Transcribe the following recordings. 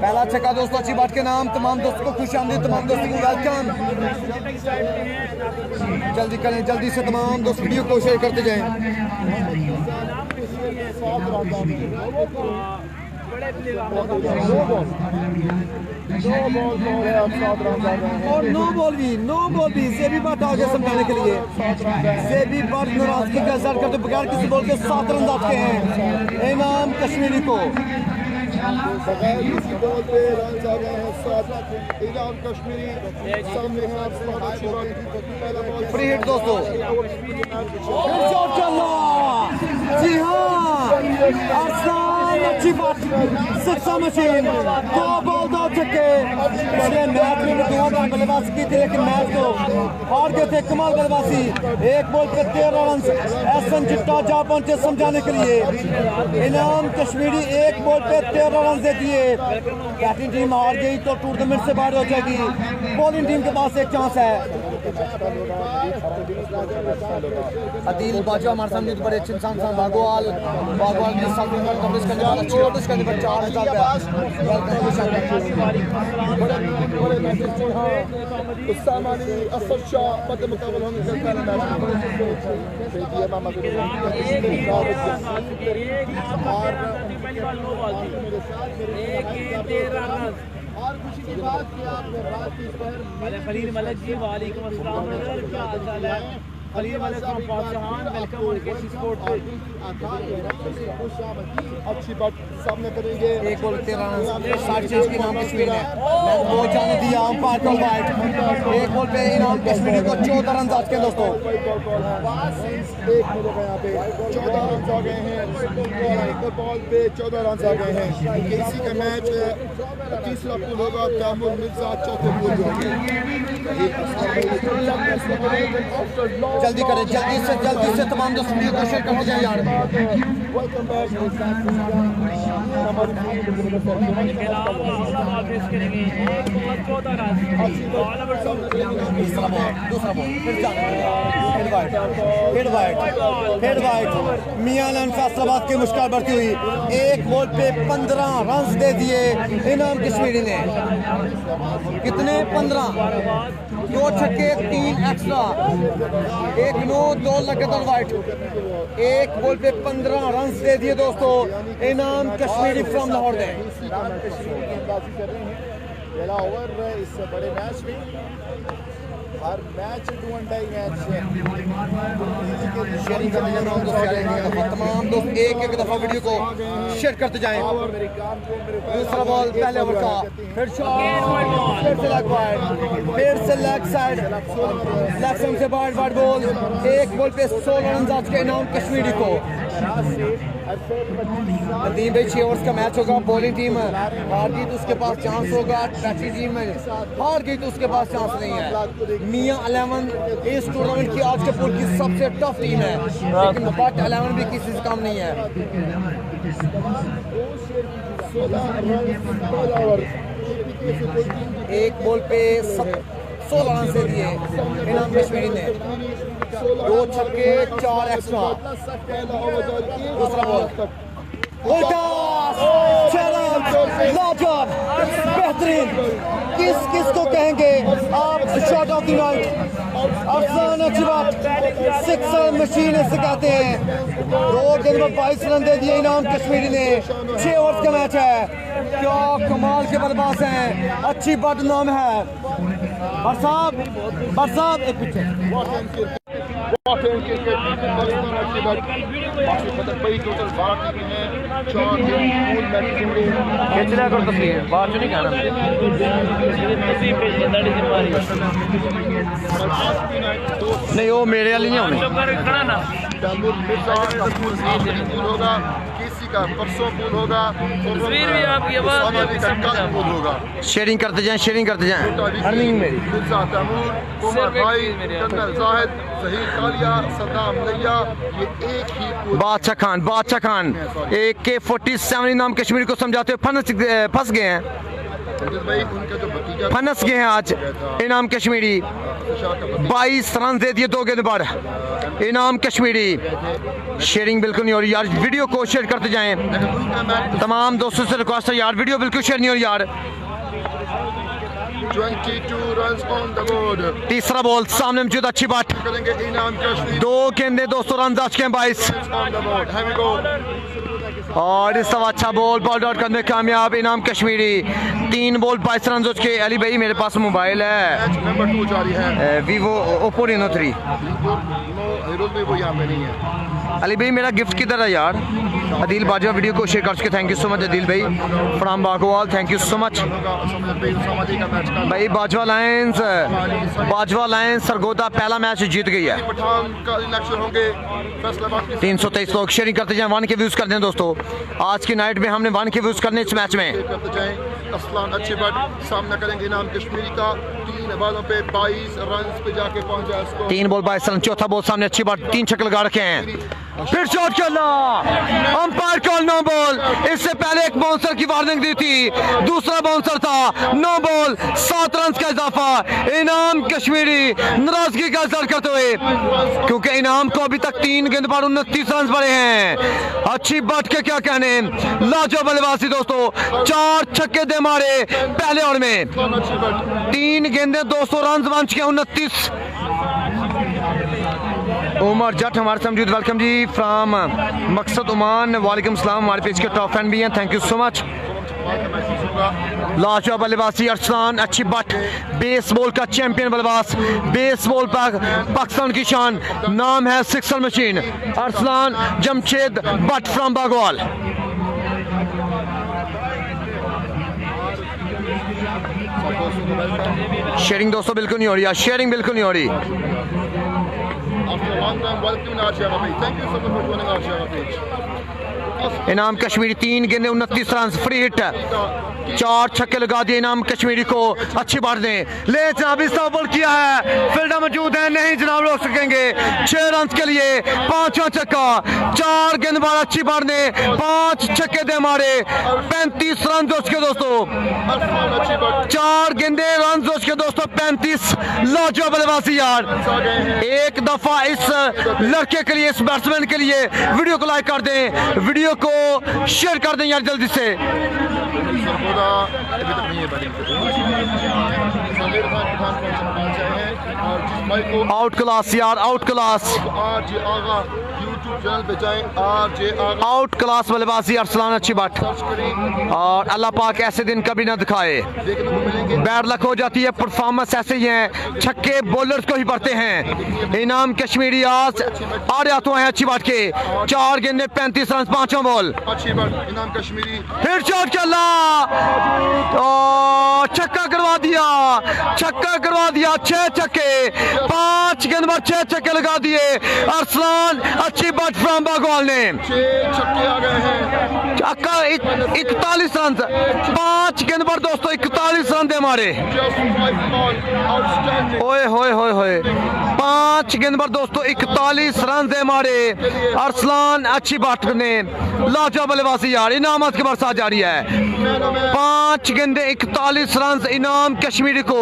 पहला छक्का दोस्तों अच्छी बात के नाम। तमाम दोस्तों को खुश आमदीद, तमाम दोस्तों को वेलकम। जल्दी करें, जल्दी से तमाम दोस्त वीडियो को शेयर करते जाएं। और नो बॉल भी सेबी बट आगे समझाने के लिए। सेबी बट नाराजगी का इजहार करते बगैर किसी बॉल के 7 रन आते हैं इनाम कश्मीरी को। बॉल पे रन आ गए हैं 7 इनाम कश्मीरी सामने है। फ्री हिट दोस्तों, फिर शॉट चला। जी हाँ, आसान अच्छी बात। सिक्सा मशीन, 2 बॉल 2 छक्के। पिछले मैच में दुआ बार बल्लेबाजी की थी लेकिन मैच को हार गए थे। कमाल बल्लेबाजी, 1 बॉल पे 13 रन। एहसन चिट्टा जा पहुंचे समझाने के लिए। इनाम कश्मीरी 1 बॉल पे 13 रन दे दिए। बैटिंग टीम हार गई तो टूर्नामेंट से बाहर हो जाएगी। बॉलिंग टीम के पास एक चांस है। अदील बाजा हमारे सामने बड़े अच्छे इंसान भागवाल के साथ कवरेज करने वाला अच्छी कोशिश करने पर 4000 और खुशी की बात कि आपने बात की पर खलील मलिक जी वालेकुम अस्सलाम ब्रदर, क्या हाल चाल है? Khalil Malik from Pakistan, welcome on KC sport पे। अच्छी बात सामने करेंगे। 1 बॉल 13 रन 60 चेज की नाम कश्मीर है। मैंने बॉल जाने दिया अंपायर को वाइड। 1 बॉल पे इनाम कश्मीरी को 14 रन आज के दोस्तों। 1 मिलेगा यहाँ पे 14 रन आ गए हैं। बॉल पे 14 रन आ गए हैं। केसी का मैच तीसरा पूल होगा। तैमूर मिर्जा चौथे पूल होंगे। जल्दी करें, जल्दी से तमाम दोस्त वीडियो को शेयर करते जाएं यार। Welcome back. दूसरा बॉल हेड वाइड मियां फैसलाबाद की मुश्किल बढ़ती हुई। 1 बॉल पे 15 रन दे दिए इनाम कश्मीरी ने। कितने? 15, 2 छक्के 3 एक्स्ट्रा, 1 नो 2 लगातार वाइड। 1 बॉल पे 15 रन दे दिए दोस्तों इनाम कश्मीरी फ्रॉम लाहौर ने। लाहौर इस बड़े मैच में हर match do and die match है। शेयरिंग करते जाएं तमाम दोस्त, एक दफा वीडियो को शेयर करते जाएं। दूसरा बॉल पहले ओवर का, फिर शॉट, फिर से लेग वाइड, फिर से लेग साइड से वाइड बॉल। 1 बॉल पे 16 रन आज के इनाम कश्मीरी को। नदीम भाई 6 ओवर्स का मैच होगा। बॉलिंग टीम हार गई तो उसके पास चांस होगा। बैटिंग टीम हार गई तो उसके पास चांस नहीं है। मियां 11 इस टूर्नामेंट की आज के पूल की सबसे टफ टीम है, लेकिन बट 11 भी किसी से कम नहीं है। 1 बॉल पे 16 रन से दिए इनाम कश्मीरी ने। 2 छक्के 4 एक्स्ट्रा। दूसरा बॉल लाजवाब, बेहतरीन। किस को कहेंगे आप शॉट ऑफ द नाइट? आसान अच्छी बात, 6 मशीन इसे कहते हैं। 2 गेंद में 22 रन दे दिए इनाम कश्मीरी ने। 6 ओवर्स का मैच है। क्या कमाल के बल्लेबाज हैं, अच्छी बदनाम है। बरसात एक पीछे खींचना कर तस्वीर बाहर नहीं कहना। नहीं वो मेरे वाली नहीं होने। का परसों पूल होगा। तस्वीर भी आपकी आवाज़ पूल होगा। शेयरिंग करते जाएं अर्निंग मेरी। मिर्जा तैमूर, उमर भाई, जनरल जाहिद, ज़हीर कालिया, सद्दाम लैया, ये एक ही बादशाह खान AK-47 नाम कश्मीर को समझाते हुए फंस गए हैं। फनस गए हैं आज इनाम कश्मीरी 22 रन दे दिए 2 गेंद पर इनाम कश्मीरी। शेयरिंग बिल्कुल नहीं हो रही यार, वीडियो को शेयर करते जाएं, तमाम दोस्तों से रिक्वेस्ट है यार, वीडियो बिल्कुल शेयर नहीं हो रही यार। 22 runs on the board। तीसरा बॉल सामने मौजूद, अच्छी बात, 2 गेंदे 200 रन आ चुके हैं 22 और इस दफा अच्छा बॉल बॉल आउट करने कामयाब इनाम कश्मीरी। 3 बॉल 22 रन हो चुके। अली भाई मेरे पास मोबाइल है नंबर 2 जारी है, वीवो ओप्पो रेनो 3। वो यहाँ पे नहीं है। अली भाई मेरा गिफ्ट किधर है यार? अदील बाजवा वीडियो को शेयर कर चुके, thank you so much Adeel भाई from Bagowal, thank you so much भाई। बाजवा लायंस सरगोदा पहला मैच जीत गई है। 323 लोग शेयरिंग करते जाएं, 1 के व्यूज करते हैं दोस्तों। आज की नाइट में हमने 1 के व्यूज करने इस मैच में। अच्छे बट सामना करेंगे इनाम कश्मीरी का, 3 बॉलों पे 22 रन पे जाके पहुंचा इसको। 3 बॉल 22 रन, चौथा बॉल सामने अच्छी बात, 3 छक्के लगा रखे हैं। फिर शॉट खेला, अंपायर कॉल 9 बॉल। इससे पहले एक बाउंसर की वार्निंग दी थी, दूसरा बाउंसर था। 9 बॉल 7 रन का इजाफा। इनाम कश्मीरी नाराजगी का इजहार करते हुए, क्योंकि इनाम को अभी तक 3 गेंद पर 29 रन पड़े हैं। अच्छी बात के क्या कहने, लाजवाब बल्लेबाजी दोस्तों, 4 छक्के दे मारे पहले ओवर में। 3 गेंदे 200 रन बन चुके 29। उमर जट हमारे साथ मौजूद, वेलकम जी फ्राम मकसद ओमान, वालेकुम सलाम, हमारे पेज के टॉप फैन भी हैं, थैंक यू सो मच। लाजवाब बल्लेबाजी अरसलान, अच्छी बट, बेसबॉल का चैंपियन बल्लेबाज, बेसबॉल पर पाकिस्तान की शान, नाम है sixer machine Arsalan Jamshed Butt from Bagwal. Sharing दोस्तों बिल्कुल नहीं हो रही, शेयरिंग बिल्कुल नहीं हो रही। इनाम कश्मीरी 3 गेंदे 29 रन, फ्री हिट, 4 छक्के लगा दिए इनाम कश्मीरी को। अच्छी बात दें, ले जनाब इस बॉल किया है, फील्डर मौजूद है, नहीं जनाब रोक सकेंगे। 6 रन के लिए 5वां छक्का, 4 गेंदबाज अच्छी बात दें, 5 छक्के दे मारे, 35 रन जोश के दोस्तों, 4 गेंदे रन जोश के दोस्तों, 35। लाजवाब बल्लेबाजी यार, एक दफा इस लड़के के लिए, इस बैट्समैन के लिए वीडियो को लाइक कर दें, वीडियो को शेयर कर दें यार जल्दी से। आउट क्लास यार, आउट क्लास, आउट क्लास बल्लेबाजी अरसलान, अच्छी बात, और अल्लाह पाक ऐसे दिन कभी ना दिखाए। बैड लक हो जाती है, परफॉर्मेंस ऐसे ही है, छक्के बॉलर्स को ही पड़ते हैं। इनाम कश्मीरी आज आ रहा तो है, अच्छी बात के 4 गेंदे 35 रन, 5वां बॉल, अच्छी बात इनाम कश्मीरी, फिर शॉट चला, छक्का करवा दिया, छक्का करवा दिया, 6 छक्के, 5 गेंदबाज 6 छक्के लगा दिए अरसलान, अच्छी बात फ्राम बागवाल ने। 6 छक्के आ गए हैं, 41 रन, 5 गेंदबाज दोस्तों 41 रन दे हमारे। ओए होए होए होए, 5 गेंदबाज दोस्तों 41 रन दे मारे अरसलान, अच्छी बात ने। लाजवाब बल्लेबाजी यार, इनामत के बरसात जारी है। 5 गेंदे 41 रन इनाम कश्मीरी को,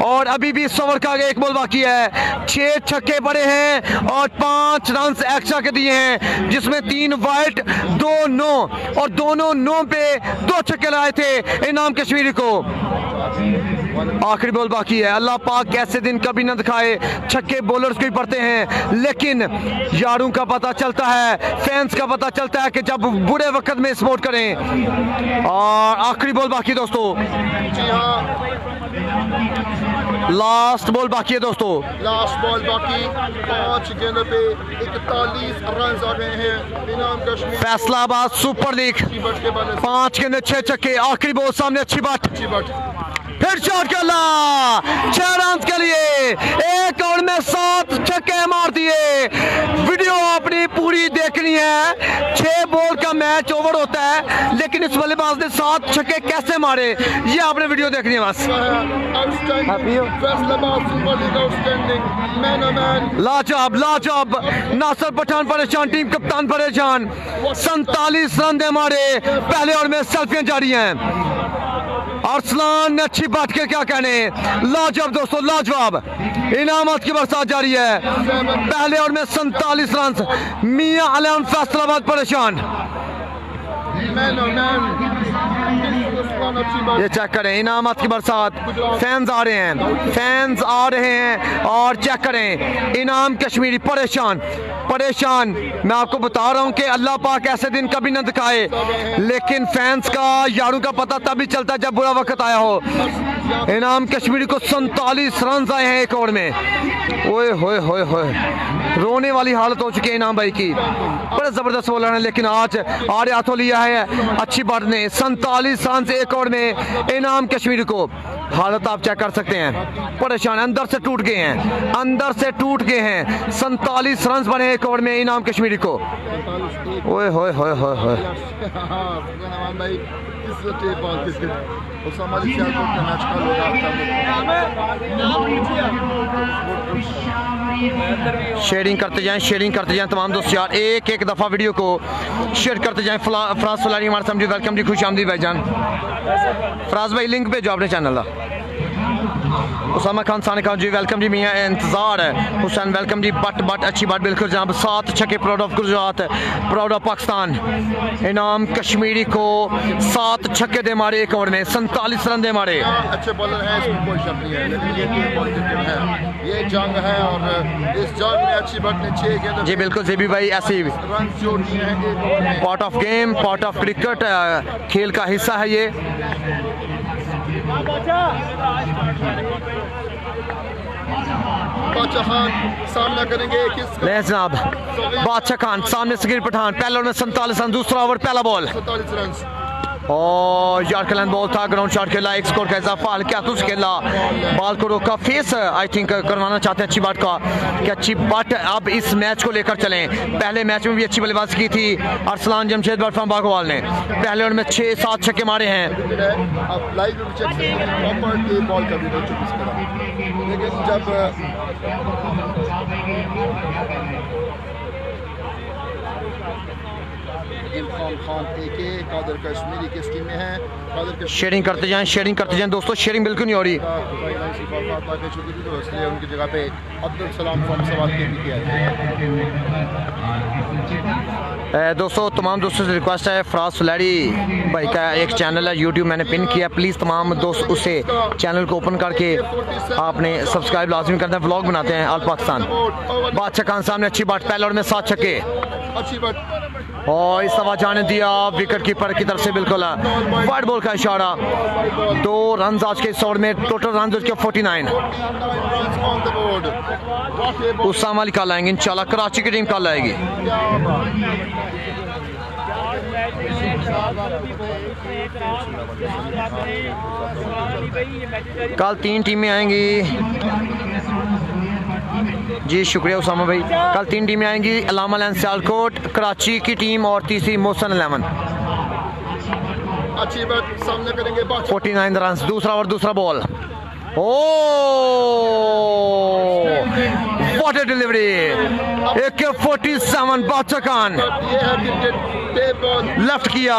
और अभी भी 100 ओवर का आगे 1 बॉल बाकी है। 6 छक्के पड़े हैं और 5 रन एक्स्ट्रा के दिए हैं, जिसमें 3 वाइड 2 नो, और दोनों नो पे 2 छक्के लाए थे इनाम कश्मीरी को। आखिरी बॉल बाकी है, अल्लाह पाक कैसे दिन कभी ना दिखाए, छक्के बॉलर्स को ही पड़ते हैं, लेकिन यारों का पता चलता है, फैंस का पता चलता है कि जब बुरे वक्त में सपोर्ट करें। और आखिरी बॉल बाकी दोस्तों, लास्ट बॉल बाकी है दोस्तों, लास्ट बॉल बाकी, 5 गेंदों पे 41 रन आ गए हैं इनाम कश्मीर। फैसलाबाद सुपर लीग 5 गेंदे 6 छक्के, आखिरी बॉल सामने, अच्छी बात, फिर शॉट खेला 6 रन के लिए, 1 ओवर में 7 छक्के मार दिए। वीडियो अपनी पूरी देखनी है, 6 बॉल का मैच ओवर होता है, लेकिन इस बल्लेबाज ने 7 छक्के कैसे मारे, ये आपने वीडियो देखनी है बस। लाजवाब लाजवाब, नासिर पठान परेशान, टीम कप्तान परेशान, 47 रन दे मारे पहले ओवर में, सेल्फियां जारी हैं। अरसलान ने अच्छी बात के क्या कहने, लाजवाब दोस्तों लाजवाब। इनामत की बरसात जारी है। पहले ओवर में 47 रन। मियां एलियन फैसलाबाद परेशान। ये चेक करें, इनामत की बरसात। फैंस आ रहे हैं, फैंस आ रहे हैं और चेक करें, इनाम कश्मीरी परेशान परेशान। मैं आपको बता रहा हूं कि अल्लाह पाक ऐसे दिन कभी न दिखाए, लेकिन फैंस का यारों का पता तभी चलता है जब बुरा वक्त आया हो। इनाम कश्मीरी को 47 रन आए हैं एक ओवर में। ओए होए होए होए, रोने वाली हालत हो चुकी है इनाम भाई की। बड़े जबरदस्त बॉलर हैं, लेकिन आज आरे हाथों लिया है अच्छी बात ने। 47 रन से एक ओवर में इनाम कश्मीरी को। हालत आप चेक कर सकते हैं, परेशान, अंदर से टूट गए हैं, अंदर से टूट गए हैं। 47 रन बने एक ओवर में इनाम कश्मीरी को। ओए होए होए होए होए। शेयरिंग करते जाएं, शेयरिंग करते जाएं तमाम दोस्त यार। एक एक दफ़ा वीडियो को शेयर करते जाएं। फराज फलानी हमारे समझी वेलकम जी, खुश आमदी भाईजान। फराज भाई लिंक भेजो अपने चैनल का। उसामा खान साने खान जी वेलकम जी। मियाँ इंतजार है। Hussain welcome ji. बट अच्छी बात बिल्कुल जनाब। 7 छक्के, proud of Gujarat, proud of Pakistan. इनाम कश्मीरी को 7 छक्के दे मारे एक ओवर में, 47 रन दे मारे। अच्छे बॉलर हैं, इसमें कोई शक नहीं है, लेकिन ये पॉजिटिव है, ये जंग है और इस जंग में अच्छी बात ने 6 गेंद। जी बिल्कुल जेबी भाई, ऐसे रन जो दिए हैं part of game, part of cricket, खेल का हिस्सा है ये। बादशाह खान सामना करेंगे जनाब। बादशाह खान सामने सगीर पठान। पहले ओवर में 47 रन, दूसरा ओवर पहला बॉल 47 रन। और यार्कलैंड बॉल था, ग्राउंड शॉट खेला, एक स्कोर का इजाफा। क्या तुझ खेला, बॉल को रोका, फेस आई थिंक करवाना चाहते हैं अच्छी बात का कि अच्छी बात अब इस मैच को लेकर चलें। पहले मैच में भी अच्छी बल्लेबाजी की थी अरसलान जमशेद बरफाम बागवाल ने। पहले ओवर में 6-7 छक्के मारे हैं। आप लाइव में चेक करें, प्रॉपर बॉल का भी लेकिन जब शेयरिंग करते जाएं, शेयरिंग करते जाएं दोस्तों। शेयरिंग बिल्कुल नहीं हो रही। उनकी जगह पे अब्दुल सलाम सवाल भी किया। दोस्तों तमाम दोस्तों से रिक्वेस्ट है, फराज फुलैरी भाई का एक चैनल है यूट्यूब, मैंने पिन किया, प्लीज़ तमाम दोस्त उसे चैनल को ओपन करके आपने सब्सक्राइब लाजमी करते हैं। व्लॉग बनाते हैं ऑल पाकिस्तान। बादशाह खान सामने अच्छी बात, पहले ओवर में 7 छक्के अच्छी बात और इस दफा जाने दिया विकेट कीपर की तरफ से बिल्कुल वाइड बॉल का इशारा। 2 रन आज के इस ओवर में, टोटल रन उसके 49। उसामा अली कल आएंगे इंशाल्लाह, कराची की टीम कल आएगी। कल 3 टीमें आएंगी जी, शुक्रिया उसामा भाई। कल 3 टीमें आएंगी, अलामा लैंड सियालकोट, कराची की टीम और तीसरी मोहसन 11। अच्छी बात सामने करेंगे 49 रन, दूसरा और दूसरा ball. What a delivery, AK-47 बादशाह खान लेफ्ट किया,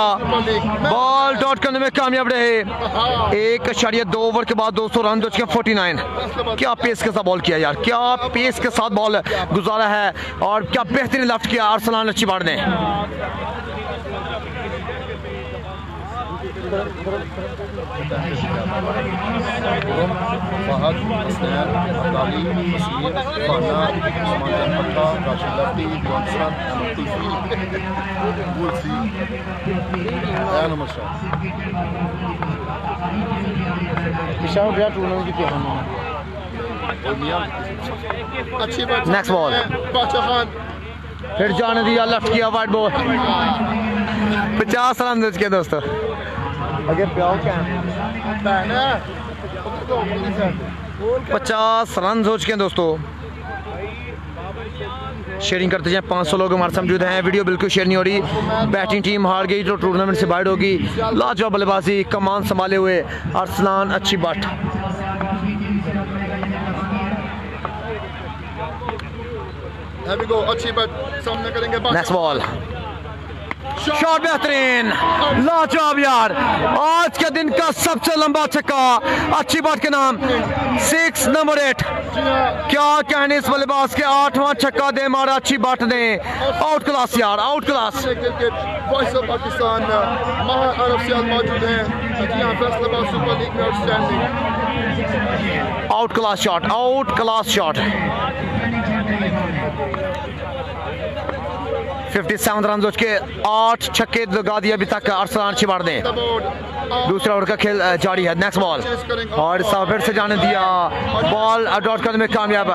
बॉल डॉट करने में कामयाब रहे। 1.2 ओवर के बाद 200 रन, 49। क्या पेस के साथ बॉल किया यार, क्या पेस के साथ बॉल गुजारा है और क्या बेहतरीन लेफ्ट किया अरसलान अच्छी बात ने। नेक्स्ट बॉल फिर जाने दिया, लेफ्ट किया, वाइड बॉल। 50 रन के दोस्तों। अगर 50 रन हो चुके हैं दोस्तों। शेयरिंग करते जाएं, 500 लोग हमारे साथ मौजूद हैं। वीडियो बिल्कुल शेयर नहीं हो रही। बैटिंग टीम हार गई तो टूर्नामेंट से बाहर होगी। लाजवाब बल्लेबाजी, कमान संभाले हुए अरसलान अच्छी बट। अच्छी बात सामने करेंगे। नेक्स्ट बॉल शॉट बेहतरीन, लाजवाब यार, आज के दिन का सबसे लंबा छक्का अच्छी बात के नाम, 6 नंबर 8। क्या कहने इस बल्लेबाज के, 8वां छक्का दे मारा अच्छी बात ने, आउट क्लास यार, आउट क्लास। फैसल पाकिस्तान महान अरब से मौजूद हैं, फैसलाबाद सुपर लीग में outstanding, out class shot, out class shot. 57 run के 8 छक्के लगा दिए अभी तक अरसलान छिबाड़ ने। दूसरा ओवर का खेल जारी है, नेक्स्ट बॉल और फिर से जाने दिया, बॉल डॉट करने में कामयाब,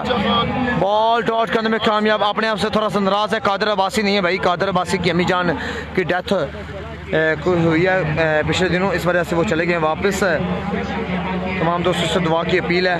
बॉल डॉट करने में कामयाब। अपने आप से थोड़ा सा नाराज है, कादर अब्बासी नहीं है भाई, कादर अब्बासी की अम्मी जान की डेथ हुई है पिछले दिनों, इस वजह से वो चले गए वापस। तमाम दोस्तों से दुआ की अपील है।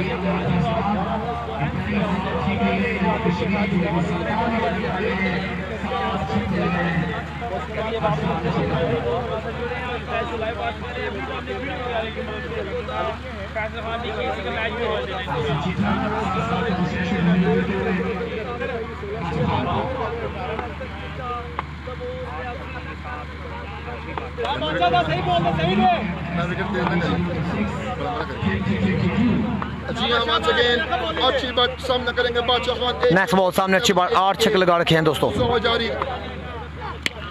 अच्छी बात सामना करेंगे बादशाह खान। नेक्स्ट बॉल सामने अच्छी बात, 8 छक्के लगा रखे हैं दोस्तों।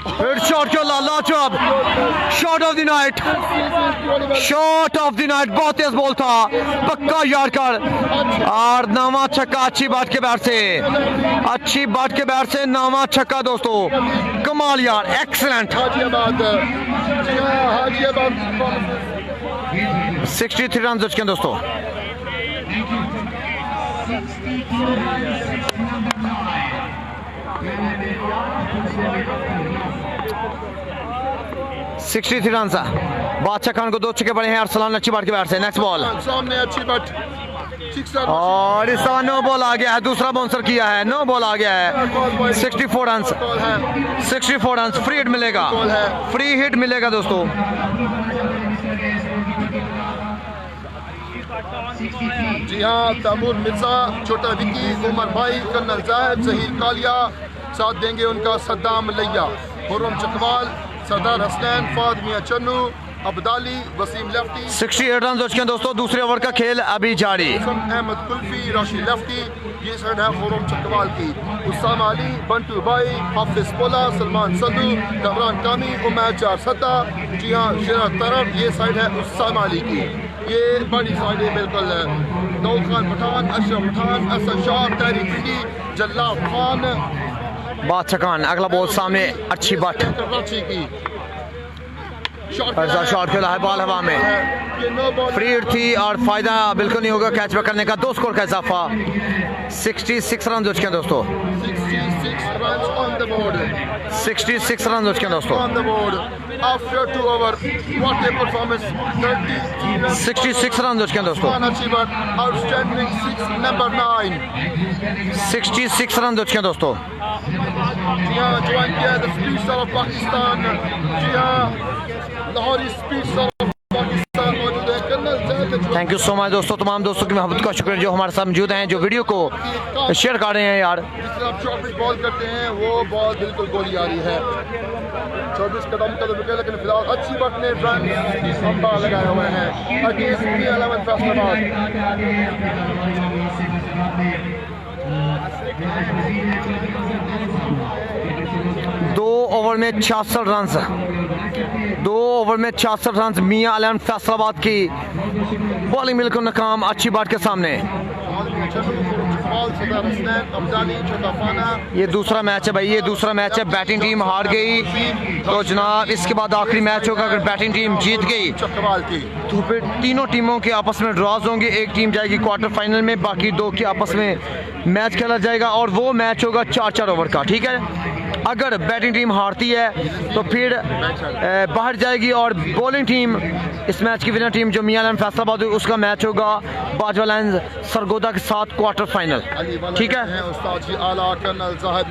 फिर शॉट के लाजवाब, shot of the night, shot of the night, बहुत तेज बॉल था, पक्का यार कर, और 9वां छक्का अच्छी बात के बैट से, अच्छी बात के बैट से 9वां छक्का दोस्तों, कमाल यार, एक्सीलेंट। 63 रन हो चुके हैं दोस्तों। सिक्सटी रन बादशाह खान को 2 छक्के पड़े हैं अरसलान अच्छी बात के बैट से। नेक्स्ट बॉल सामने अच्छी बात, और इस समय नो बॉल आ गया है, दूसरा बाउंसर किया है, नो बॉल आ गया है। 64 रन, 64 रन, फ्री हिट मिलेगा, फ्री हिट मिलेगा दोस्तों। जी हाँ, तैमूर, मिर्जा, छोटा विकी, उमर भाई, कर्नल जाहिद, जहीर कालिया, साथ देंगे उनका सद्दाम लैया, खुर्रम चकवाल, सरदार हसनैन, फाद मियां चन्नू, अब्दाली, वसीम लेफ्टी। 68 रन हो चुके हैं दोस्तों, दूसरे ओवर का खेल अभी जारी। अहमद कुल्फी, राशि लेफ्टी, ये साइड है खुर्रम चकवाल की, उसामा अली, बंटू भाई, हाफिज पोला, सलमान सल्लू, कमरान कामी, उमैद 4 सत्ता। जी हाँ, शेरा तरफ, ये साइड है उसामा अली की, ये बड़ी साइड है बिल्कुल। दाऊद खान पठान, अशरफ पठान, असद शाह, तहरीक पिंडी, जल्लाद खान, बादशाह खान। अगला बॉल सामने अच्छी बात, कराची की शॉट खेला है, बॉल हवा में, फ्री हिट थी और फायदा बिल्कुल नहीं होगा कैच बैक करने का। 2 स्कोर का इजाफा, 66 रन हो चुके हैं दोस्तों, 66 runs on the board, 66 run हो चुके हैं दोस्तों। on the board after 2 over, what a performance, 33 66 run हो चुके हैं दोस्तों, अच्छी बात, outstanding 6 number 9, 66 रन हो चुके हैं दोस्तों। जी हाँ, ज्वाइन किया द स्पीड ऑफ पाकिस्तान, जी हाँ, लाहौरी स्पीड ऑफ पाकिस्तान मौजूद है, colonel Zahid. Thank you so much दोस्तों, तमाम दोस्तों की मोहब्बत का शुक्रिया जो हमारे साथ मौजूद हैं, जो वीडियो को शेयर कर रहे हैं यार। जिस तरह आप शॉर्ट पिच बॉल करते हैं वो बॉल बिल्कुल गोली आ रही है, 24 कदम विकेट, लेकिन फिलहाल अच्छी बात ने रन लगाए हुए हैं अगेंस्ट P11 फैसलाबाद। 2 ओवर में 66 रन, 2 ओवर में 66 रन मियां एलियन फैसलाबाद की बॉलिंग बिल्कुल नाकाम, अच्छी बात के सामने। ये दूसरा मैच है भाई, ये दूसरा मैच है, बैटिंग टीम हार गई तो जनाब इसके बाद आखिरी मैच होगा। अगर बैटिंग टीम जीत गई तो फिर तीनों टीमों के आपस में ड्रॉज होंगे, एक टीम जाएगी क्वार्टर फाइनल में, बाकी 2 के आपस में मैच खेला जाएगा और वो मैच होगा 4-4 ओवर का, ठीक है। अगर बैटिंग टीम हारती है तो फिर बाहर जाएगी और बॉलिंग टीम, इस मैच की विनर टीम जो मियां एलियन फैसलाबाद हुई, उसका मैच होगा बाजवा लायंस सरगोदा के साथ क्वार्टर फाइनल, ठीक है।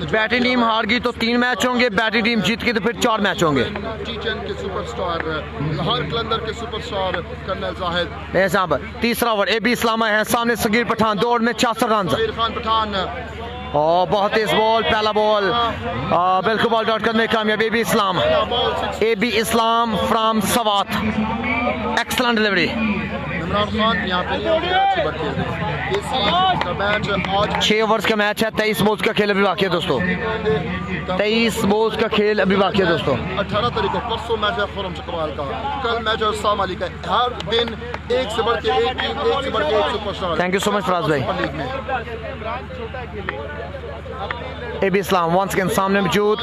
बैटिंग टीम हार गई तो 3 मैच होंगे, बैटिंग टीम जीत गई तो फिर 4 मैच होंगे। साहब तीसरा ओवर AB इस्लामा है, सामने सगीर पठान, 2 ओवर में 66 रन। और बहुत तेज बॉल, पहला बॉल बिल्कुल बॉल डॉट करने कामयाब AB Islam, AB Islam from Swat, excellent delivery. यहाँ पे 6 ओवर्स का मैच है, 23 बॉल्स का खेल अभी बाकी है दोस्तों, 23 बॉल्स का खेल अभी बाकी है दोस्तों। 18 तारीख को परसों मैच है खुरम चकवाल का, कल मैच है सामाली का। हर दिन एक से बढ़ के एक टीम, एक से बढ़ के एक superstar. Thank you so much Faraz भाई। एबी इस्लाम वंस अगेन सामने मौजूद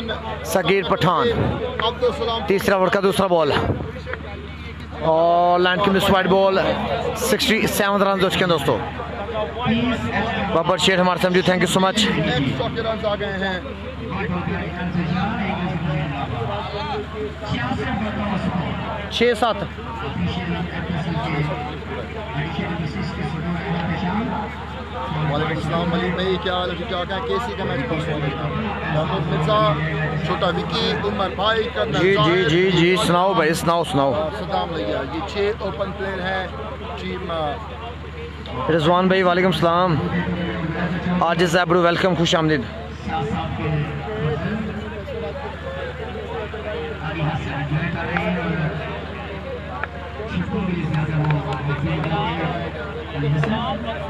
सगीर पठान, तीसरा ओवर का दूसरा बॉल और लैंड की मिस वाइड बॉल, 67 रन हो चुके हैं दोस्तों। बाबर शेर हमारे सामने, थैंक यू सो मच। 100 के रन आ गए हैं। 6-7 वालेकुम अस्सलाम मलिक भाई, क्या हाल है? क्या कहें केसी का मैच परसों मोहम्मद मिर्जा, छोटा विकी, उमर भाई का जी सुनाओ भाई, सुनाओ सदाम लिया। ये 6 ओपन प्लेयर हैं टीम। रिजवान भाई वालेकुम सलाम, आज ज़ैबरू वेलकम, खुश आमदीद।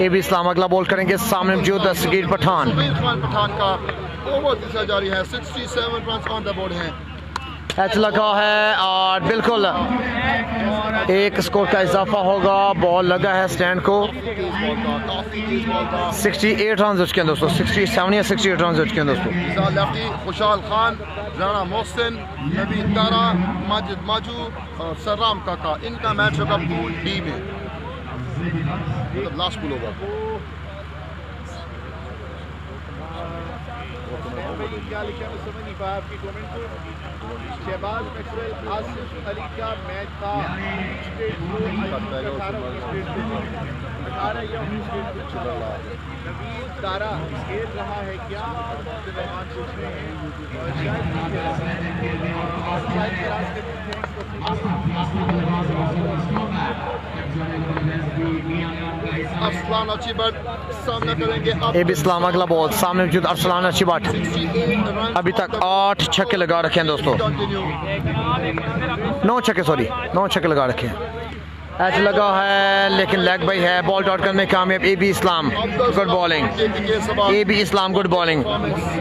एबी इस्लाम अगला बॉल करेंगे, सामने मौजूद सगीर पठान पठान का ओवर तीसरा जारी है, 67 रन ऑन द बोर्ड हैं। कैच लगा है और बिल्कुल एक स्कोर का इजाफा होगा, बॉल लगा है स्टैंड को। 68 रन हो चुके हैं दोस्तों, 67 या 68 रन हो चुके हैं दोस्तों। लेफ्टी खुशहाल खान, राना मोहसिन, नबी तारा, माजिद माजू और सराम काका, इनका मैच होगा पूल डी में, मतलब लास्ट पूल होगा। क्या लिखा है समझ नहीं पाया आपकी कमेंट को। शहबाज मैक्सवेल आसिफ अली का मैच था, 18 या 19 नबील तारा खेल रहा है क्या, रहमान पूछ रहे हैं। अरसलान अच्छी बैट सामना करेंगे। एबी इस्लाम अगला बॉल, सामने मौजूद अरसलान अच्छी बैट, अभी तक 8 छक्के लगा रखे हैं दोस्तों, 9 छक्के लगा रखे हैं। एच लगा है लेकिन लेग बाई है, बॉल डॉट करने कामयाब एबी इस्लाम, गुड बॉलिंग एबी इस्लाम, गुड बॉलिंग।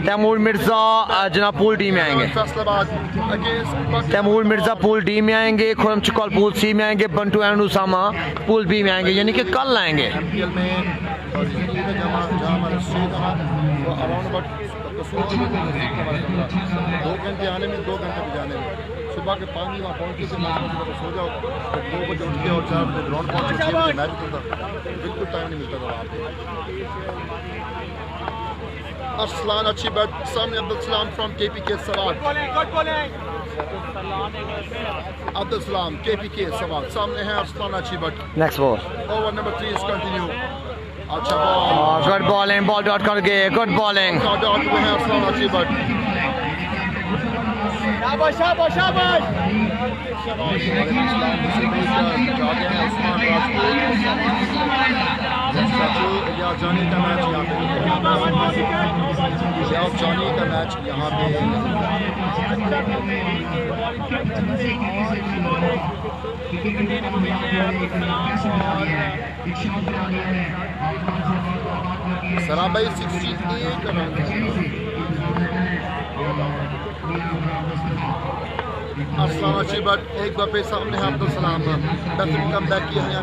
तैमूर मिर्जा जनाब पूल डी में आएंगे, तैमूर मिर्जा पूल डी में आएंगे, खुरम चकवाल पूल सी में आएंगे, Bantu and Usama pool B में आएंगे, यानी कि कल आएंगे। दो घंटे आने में, 2 घंटे जाने में। सुबह के 5 वहाँ पहुँचे थे, सो जाओ, 2 बजे उठ के और 4 बजे ग्राउंड पहुँचे, 6 बजे मैच होता था, बिल्कुल टाइम नहीं मिलता था वहाँ पे। अरसलान अच्छी बैट, सामने अब्दुल सलाम फ्रॉम KPK सवाल, अब्दुल सलाम KPK सवाल, सामने है अरसलान अच्छी bat. Next ball, over number 3 is continue. अच्छा ball, good bowling, ball dot कर गए, गुड बॉलिंग। डॉट हुए हैं अरसलान अच्छी बैट। शाबाश शाबाश। जानी का मैच यहाँ पे, जानी का मैच यहाँ पे। सराब भाई 68 रन। अरसलान अच्छी बैट, एक बार फिर सामने है अब्दुल सलाम, बेहतरीन कम बैक किया है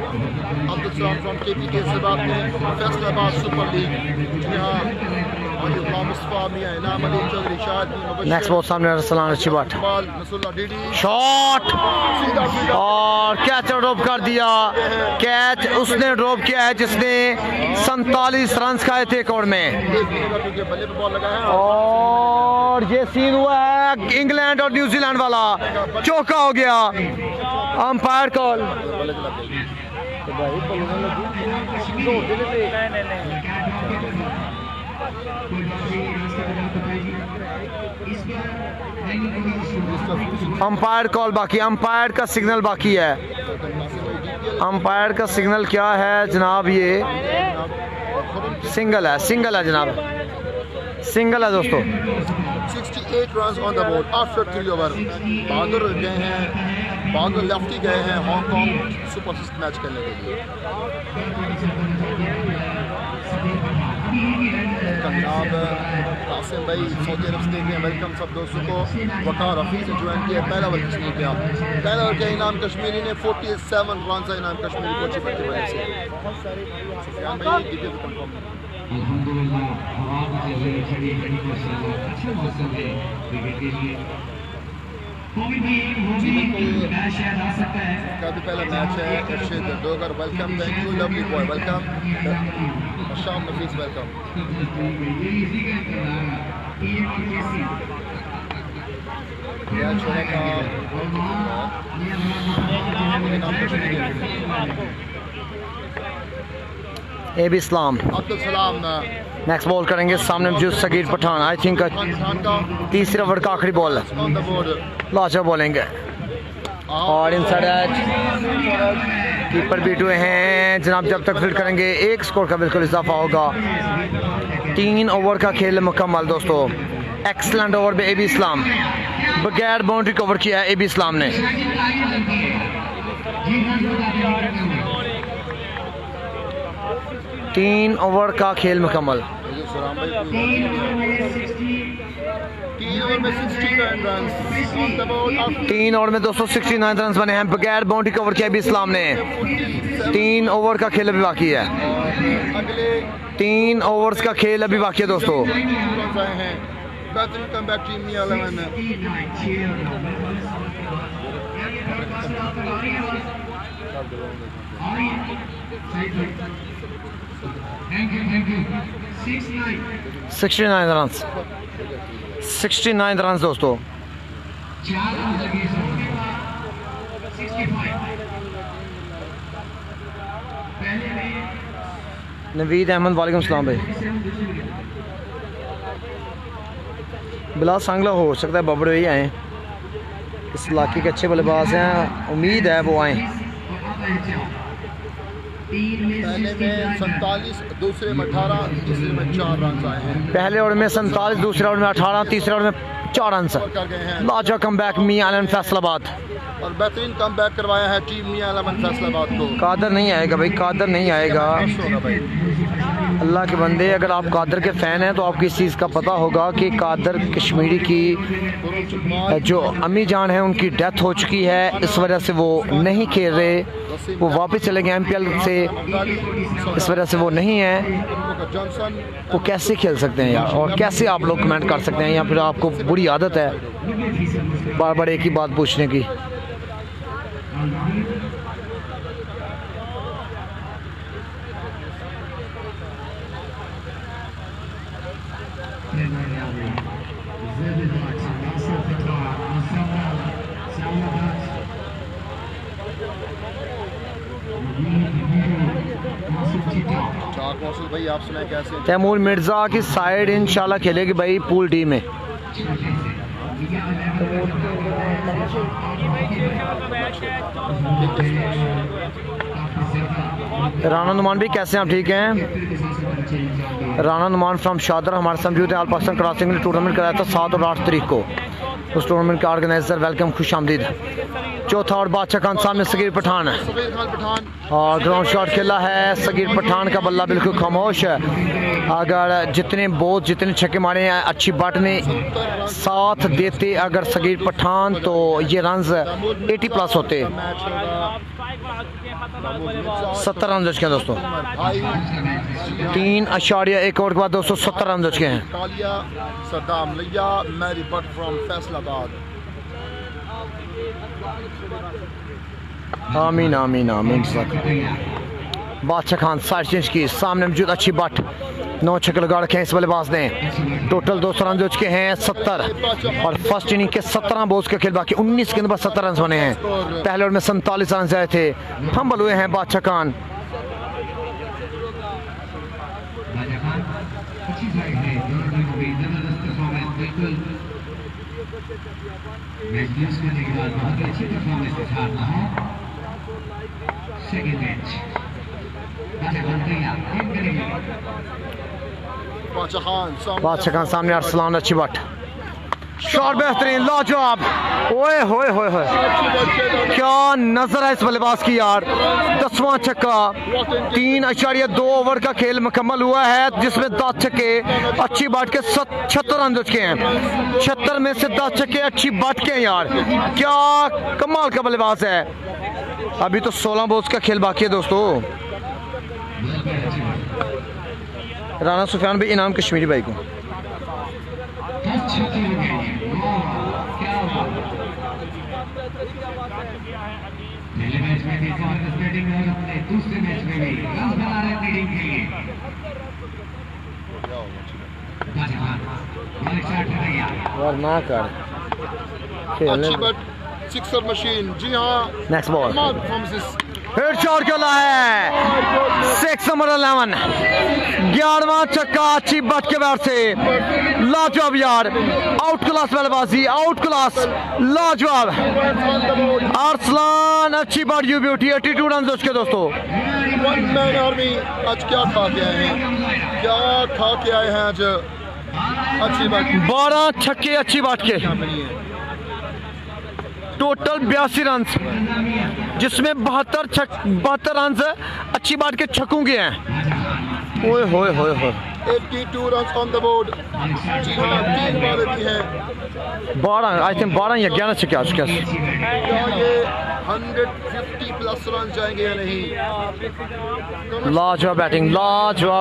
अब्दुल सलाम फ्रॉम KPK से बात में, Faisalabad super league. Next ball सामने अरसलान अच्छी बैट, शॉट और कैच ड्रॉप कर दिया, कैच उसने ड्रॉप किया है जिसने 47 रन खाए थे एक ओवर में। और ये सीन हुआ है इंग्लैंड और न्यूजीलैंड वाला, चौका हो गया, अंपायर कॉल। अंपायर कॉल बाकी, अंपायर का सिग्नल बाकी है। अंपायर का सिग्नल क्या है जनाब? ये सिंगल है, सिंगल है जनाब। सिंगल है दोस्तों। 68 run on the board after 3 over. Bahadur गए हैं, बहादुर लेफ्टी गए हैं हांगकांग सुपर 6 मैच खेलने के लिए। जनाब कासिम भाई सऊदी अरब से देख रहे हैं, वेलकम सब दोस्तों को। वकार हफीज ने ज्वाइन किया, पहला ओवर किसने किया? पहला ओवर का इनाम कश्मीरी ने 47 रन का इनाम कश्मीरी को अच्छी पट्टी बने से। सुफियान भाई दीजिए तो कंफर्म। काफी पहला मैच है Arshad Dogar, welcome, thank you lovely boy, welcome. शाम नफीस welcome. A B Islam Abdul Salam next ball करेंगे सामने मौजूद सगीर पठान। आई थिंक तीसरे ओवर का आखिरी बॉल लाचा बोलेंगे और इनसाइड एज कीपर बीट हुए हैं जनाब। जब तक फील्ड करेंगे एक स्कोर का बिल्कुल इजाफा होगा। 3 ओवर का खेल मुकम्मल दोस्तों। एक्सलेंट ओवर में ए बी इस्लाम बगैर बाउंड्री कवर किया है ए बी इस्लाम ने। 3 ओवर का खेल मुकम्मल। 3 ओवर में 269 रन बने हैं बगैर बाउंड्री कवर किया भी इस्लाम ने। 3 ओवर का खेल अभी बाकी है। 3 ओवर्स का खेल अभी बाकी है दोस्तों। Thank you. 69 रन 69 रन दोस्तों। 4 रन लगे 65। पहले में नवीद अहमद वालेकुम सलाम भाई। बिलाल सांगला हो सकता है बबड़ ही आए, इस इलाके के अच्छे बल्लेबाज हैं, उम्मीद है वो आए। पहले में 47, दूसरे में 18, तीसरे में 4 रन आए हैं। पहले ओवर में 47, दूसरे ओवर में 18, तीसरे ओवर में 4 रन। लाचा कम बैक मियां फैसलाबाद और बेहतरीन कम बैक करवाया है टीम मियां फैसलाबाद को। कादर नहीं आएगा भाई, कादर नहीं आएगा। अल्लाह के बंदे, अगर आप कादर के फ़ैन हैं तो आपको इस चीज़ का पता होगा कि कादर कश्मीरी की जो अम्मी जान है उनकी डेथ हो चुकी है, इस वजह से वो नहीं खेल रहे, वो वापस चले गए MPL से, इस वजह से वो नहीं है। वो कैसे खेल सकते हैं यार, और कैसे आप लोग कमेंट कर सकते हैं, या फिर आपको बुरी आदत है बार बार एक ही बात पूछने की। भाई आप सुनाए कैसे? तैमूर मिर्जा की साइड इंशाल्लाह खेलेगी भाई पूल डी में। राना नुमान भी कैसे हैं आप? ठीक हैं। राना नुमान फ्रॉम शादर हमारे समझौते आल पाकिस्तान क्रॉसिंग टूर्नामेंट कराया था 7 और 8 तारीख को। उस टूर्नामेंट का ऑर्गेनाइजर वेलकम, खुश आमदीद। चौथा और बादशाह खान सामने सगीर पठान है और ग्राउंड शॉट खेला है। सगीर पठान का बल्ला बिल्कुल खामोश है। अगर जितने छक्के मारे हैं अच्छी बाट ने साथ देते अगर सगीर पठान, तो ये रन्स 80 प्लस होते। 70 रन के दोस्तों। 3.1 ओवर के बाद 270 रन के हैं। आमीन आमीन आमीन। बादशाह खान साइड चेंज की, सामने मौजूद अच्छी बट 9 छक्के लगा रखे हैं इस बल्लेबाज ने। टोटल 200 रन जो के हैं 70, और फर्स्ट इनिंग के 17 बॉल्स के खेल बाकी 19 के अंदर 70 रन बने हैं। पहले ओवर में 47 रन आए थे, फंबल हुए हैं बादशाह खान। बादशाह खान सामने अरसलान अच्छी बट शॉट बेहतरीन लाजवाब ओए होए होए होए क्या नजर है इस बल्लेबाज की यार 10वां छक्का 3.2 ओवर का खेल मुकम्मल हुआ है जिसमें 10 छक्के अच्छी बाट के 76 रन के हैं 76 में से 10 छक्के अच्छी बाट के हैं यार क्या कमाल का बल्लेबाज है। अभी तो 16 बॉल्स का खेल बाकी है दोस्तों। राना सुफियान भाई इनाम कश्मीरी भाई को पहले मैच में भी जबरदस्त बैटिंग और अपने दूसरे मैच में भी रन बना रहे लीडिंग के लिए और ना कर खेलने सिक्सर मशीन जी हाँ नेक्स्ट बॉल हेड शॉट खेला है 6 नंबर 11 11वां छक्का अच्छी बट के बैट से लाजवाब यार आउट क्लास बल्लेबाजी आउट क्लास लाजवाब अरसलान अच्छी बट यू ब्यूटी 82 रन उसके दोस्तों। वन मैन आर्मी आज क्या खा के आए हैं आज अच्छी बात 12 छक्के अच्छी बट के टोटल 82 रन जिसमें 72 रन अच्छी बाट के छक्कों के हैं। ओए होए होए होए 82 रन ऑन द बोर्ड जी हां 3 बॉलें भी हैं 12 आई थिंक 12 या 11 छक्के आ चुके हैं। ये 150 प्लस रन जाएंगे या नहीं लाजवाब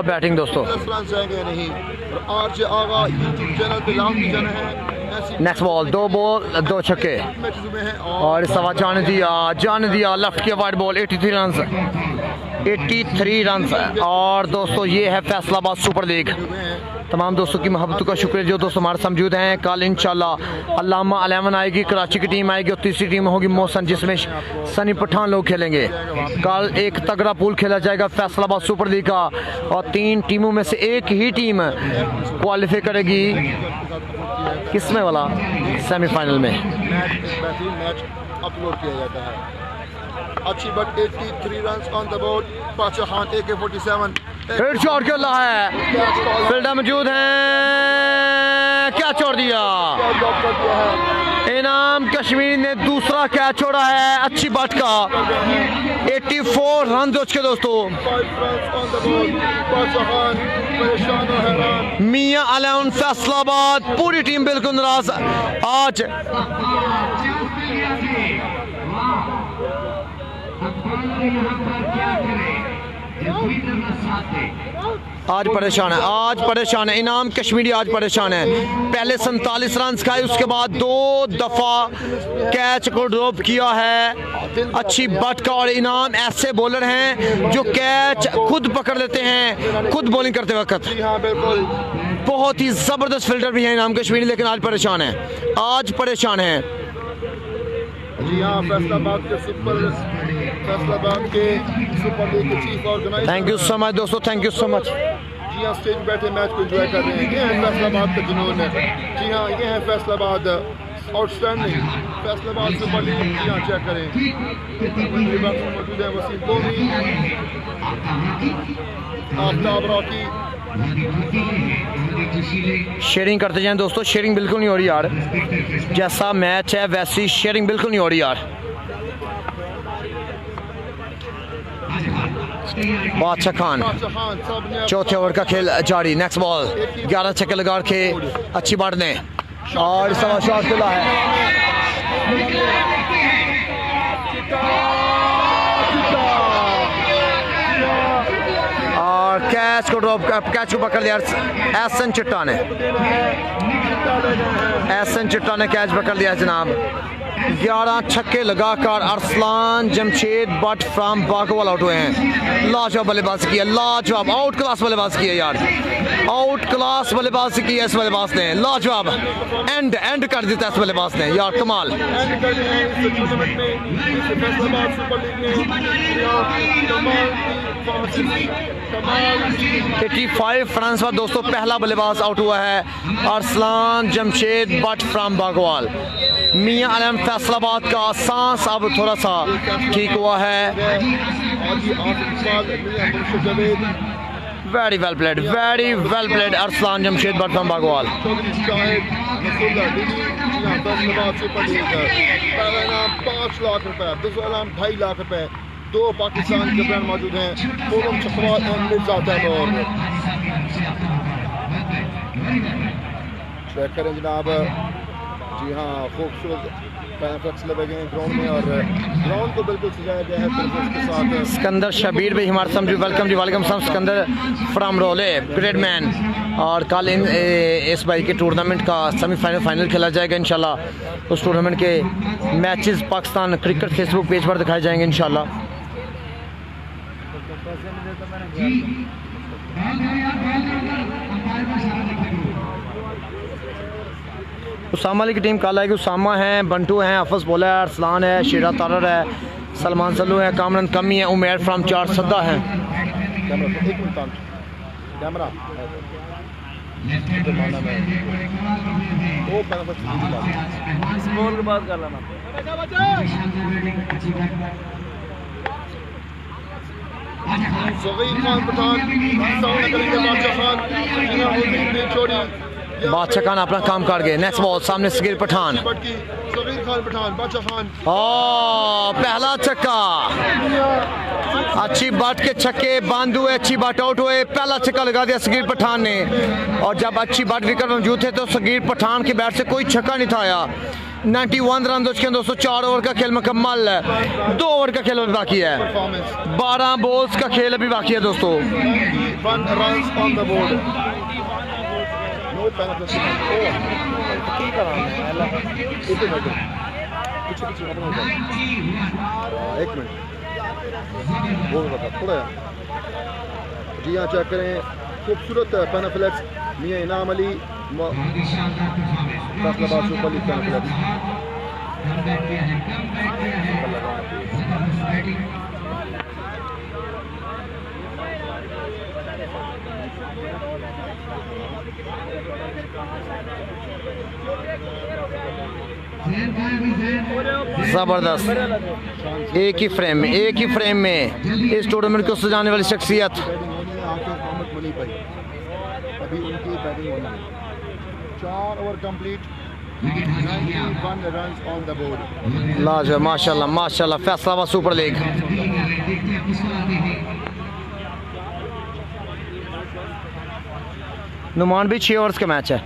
बैटिंग दोस्तों प्लस रन जाएंगे या नहीं। और आज आगा यूट्यूब चैनल पे लाभ भी जाना है नेक्स्ट बॉल 2 बॉल 2 छक्के और इस दफा जाने दिया लेफ्ट की वाइड बॉल 83 रन और दोस्तों ये है फैसलाबाद सुपर लीग। तमाम दोस्तों की मोहब्बतों का शुक्रिया जो दोस्त हमारे मौजूद हैं। कल इंशाल्लाह अल्लामा अलेवन आएगी कराची की टीम आएगी और तीसरी टीम होगी मोहसन जिसमें सनी पठान लोग खेलेंगे। कल एक तगड़ा पूल खेला जाएगा फैसलाबाद सुपर लीग का और 3 टीमों में से एक ही टीम क्वालिफाई करेगी किसमें वाला सेमीफाइनल में। मैच अपलोड किया जाता है अच्छी but 83 run on the board बादशाह खान AK-47 हेड शॉट खेला है फील्डर मौजूद हैं क्या छोड़ दिया इनाम कश्मीर ने दूसरा कैच छोड़ा है अच्छी बट का 84 रन के दोस्तों। मियां एलेवन फैसलाबाद पूरी टीम बिल्कुल नाराज आज परेशान है इनाम कश्मीरी आज परेशान है। पहले 47 रन खाए उसके बाद 2 दफा कैच को ड्रॉप किया है अच्छी बट का और इनाम ऐसे बॉलर हैं जो कैच खुद पकड़ लेते हैं खुद बॉलिंग करते वक्त। बहुत ही जबरदस्त फील्डर भी है इनाम कश्मीरी लेकिन आज परेशान है जी हाँ फैसलाबाद के सुपर लीग के chief organiser thank you so much दोस्तों थैंक यू सो मच। जी हाँ स्टेज बैठे मैच को एंजॉय कर रहे हैं ये है फैसलाबाद का जुनून है। जी हाँ ये है Faisalabad outstanding Faisalabad super league जी हाँ चेक करें मौजूद है वसीम कोमी आफ्ताब रॉकी शेयरिंग करते जाएं दोस्तों शेयरिंग बिल्कुल नहीं हो रही यार जैसा मैच है वैसी शेयरिंग बिल्कुल नहीं हो रही यार। बादशाह खान चौथे ओवर का खेल जारी नेक्स्ट बॉल 11 छक्के लगा के अच्छी बाट ने और सवा शॉट खुला है और कैच को पकड़ लिया एहसन चिट्टा ने कैच पकड़ लिया जनाब। 11 छक्के लगाकर अरसलान जमशेद बट फ्राम बागवाल आउट हुए हैं। लाजवाब बल्लेबाजी की है लाजवाब आउट क्लास बल्लेबाजी की है यार आउट क्लास बल्लेबाजी की है इस बल्लेबाज ने लाजवाब एंड कर देता है इस बल्लेबाज ने यार कमाल। 85 रन पर दोस्तों पहला बल्लेबाज आउट हुआ है अरसलान जमशेद बट फ्राम बागवाल। मियां एलेवन फैसलाबाद का सांस अब थोड़ा सा ठीक हुआ है। Very well played Arsalan Jamshed Butt from Bagwal. Chaudhry Shahid Nasrullah DD यहाँ फैसलाबाद सुपर लीग है। पहला इनाम 5 लाख रुपए, दूसरा इनाम 2.5 लाख रुपए। 2 पाकिस्तान के ब्रांड मौजूद हैं, कोरम चकवाल एंड मिर्जा तैमूर। चेक करें जनाब, जी हाँ खूबसूरत फ्लेक्स लगे गए हैं ग्राउंड में और ग्राउंड को बिल्कुल सजाया गया है के साथ। सिकंदर शबीर भाई हमारे सामने वेलकम जी, वालेकुम सलाम Sikandar from role great man. और कल इस भाई के टूर्नामेंट का सेमीफाइनल खेला जाएगा इंशाल्लाह। उस टूर्नामेंट के matches Pakistan cricket Facebook page पर दिखाए जाएंगे इंशाल्लाह। उसामा अली की टीम कल आएगी। उसामा है, बंटू है, हफस बोला है, अरसलान है, शेरा तारर है, सलमान सल्लू है, कामरन कमी है, उमेर फ्राम 4 सद्दा है। बादशाह खान अपना काम कर गए। नेक्स्ट बॉल सामने सगीर पठान, पहला छक्का, अच्छी बाट के छक्के बंद हुए, अच्छी बाट आउट हुए। पहला छक्का लगा दिया सगीर पठान ने और जब अच्छी बाट विकेट मौजूद थे तो सगीर पठान के बैट से कोई छक्का नहीं था आया। 91 रन दोस्तों, 4 ओवर का खेल मुकम्मल है। 2 ओवर का खेल अभी बाकी है, 12 बॉल्स का खेल अभी बाकी है दोस्तों। एक मिनट जी हाँ, चेक करें खूबसूरत पेनाफ्लेक्स मियां इनाम अली फैसलाबाद सुपर लीग पेनाफ्लेक्स। जबरदस्त, एक ही फ्रेम में इस टूर्नामेंट को सजाने वाली शख्सियत। अभी उनकी बैटिंग होनी है। 4 over complete, 91 runs on the board. लाजवाब, माशाल्लाह फैसलाबाद सुपर लीग। नुमान भी 6 ओवर्स का मैच है।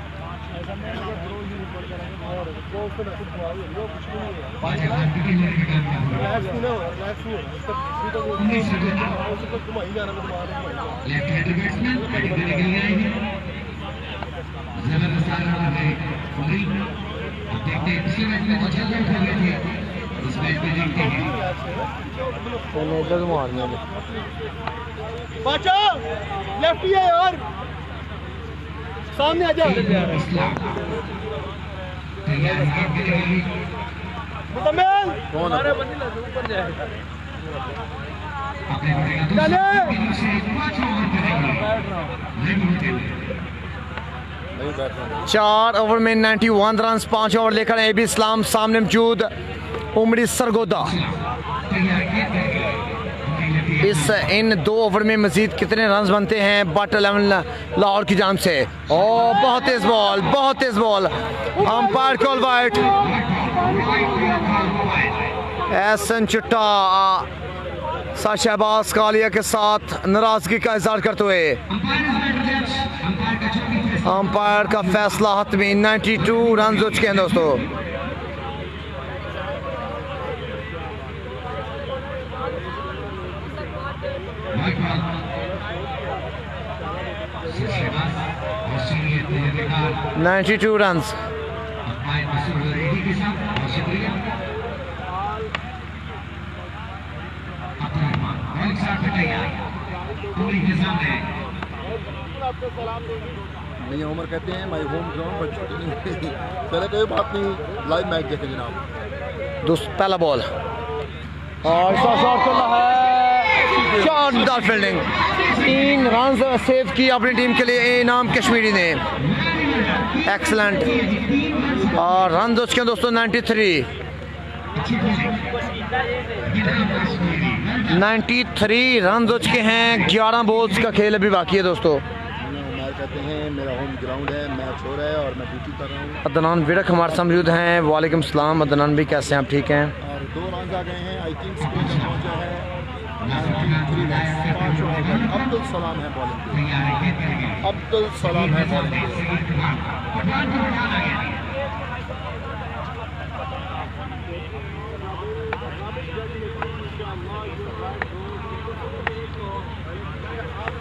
लेफ्टी है यार, सामने आ जा। चार ओवर में 91 रन, 5 ओवर लेकर एबी इस्लाम सामने मौजूद उमरी सरगोदा। इन 2 ओवर में मजीद कितने रन बनते हैं बट 11 लाहौर की जानिब से। ओ बहुत तेज ball, umpire call wide. Ahsan Chutta Shahbaz Kalia के साथ नाराजगी का इजहार करते हुए अंपायर का फैसला हतमी। 92 रन हो चुके हैं दोस्तों। $92 रन। मियां उमर कहते हैं माय होम ग्राउंड पर छुट्टी नहीं चले, कोई बात नहीं, लाइव मैच देखें जनाब। पहला बॉल और शॉट करना है, शानदार फील्डिंग। 3 रन सेव की अपनी टीम के लिए इनाम कश्मीरी ने, एक्सलेंट। और रन दोस्तों 93। 93 रन हो चुके हैं, 11 बॉल्स का खेल अभी बाकी है दोस्तों। कहते हैं मेरा होम ग्राउंड है, मैच हो रहा है और मैं ड्यूटी कर रहा हूँ। अदनान विड़क हमारे साथ मौजूद हैं। वालेकुम सलाम अदनान भी, कैसे हैं आप? ठीक हैं। और 2 रन आ गए हैं, आई थिंक स्कोर पहुंचा है 93 रन, 5 ओवर। अब्दुल सलाम है बॉलिंग पे, अब्दुल सलाम है बॉलिंग पे।